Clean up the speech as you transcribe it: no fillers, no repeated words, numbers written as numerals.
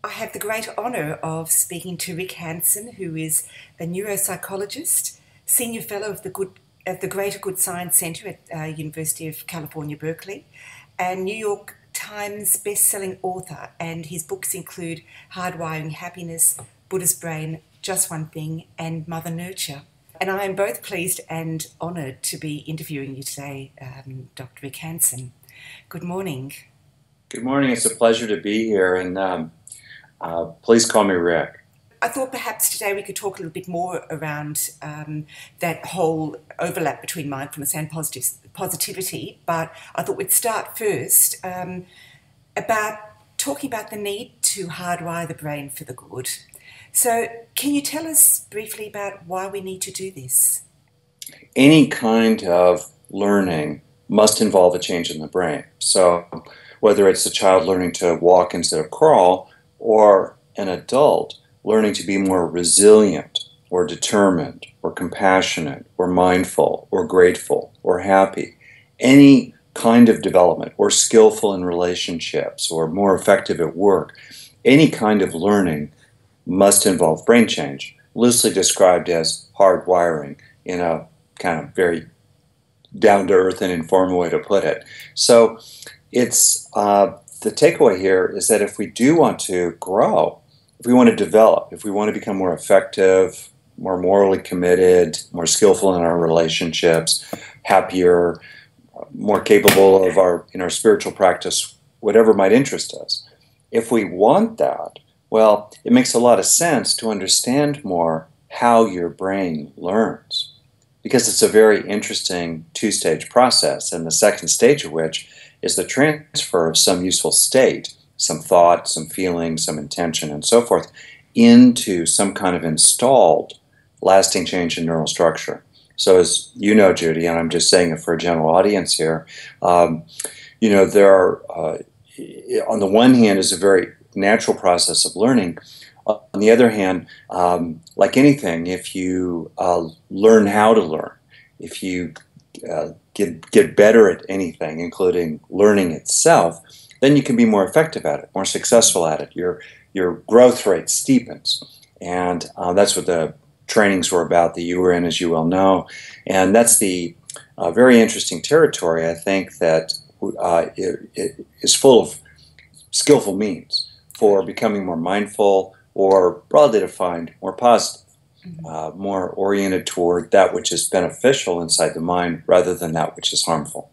I have the great honour of speaking to Rick Hanson, who is a neuropsychologist, senior fellow of the Greater Good Science Centre at University of California, Berkeley, and New York Times best-selling author. And his books include Hardwiring Happiness, Buddha's Brain, Just One Thing, and Mother Nurture. And I am both pleased and honoured to be interviewing you today, Dr. Rick Hanson. Good morning. Good morning. It's a pleasure to be here, and please call me Rick. I thought perhaps today we could talk a little bit more around that whole overlap between mindfulness and positivity, but I thought we'd start first about talking about the need to hardwire the brain for the good. So can you tell us briefly about why we need to do this? Any kind of learning must involve a change in the brain. So whether it's a child learning to walk instead of crawl, or an adult learning to be more resilient or determined or compassionate or mindful or grateful or happy, any kind of development, or skillful in relationships or more effective at work, any kind of learning must involve brain change, loosely described as hardwiring in a kind of very down-to-earth and informal way to put it. So it's the takeaway here is that if we do want to grow, if we want to develop, if we want to become more effective, more morally committed, more skillful in our relationships, happier, more capable of our spiritual practice, whatever might interest us, if we want that, well, it makes a lot of sense to understand more how your brain learns, because it's a very interesting two-stage process, and the second stage of which is the transfer of some useful state, some thought, some feeling, some intention, and so forth, into some kind of installed, lasting change in neural structure. So as you know, Judy, and I'm just saying it for a general audience here, there are, on the one hand, is a very natural process of learning. On the other hand, like anything, if you learn how to learn, if you get better at anything, including learning itself, then you can be more effective at it, more successful at it. Your growth rate steepens, and that's what the trainings were about that you were in, as you well know. And that's the very interesting territory, I think, that it is full of skillful means for becoming more mindful, or broadly defined, more positive. More oriented toward that which is beneficial inside the mind rather than that which is harmful.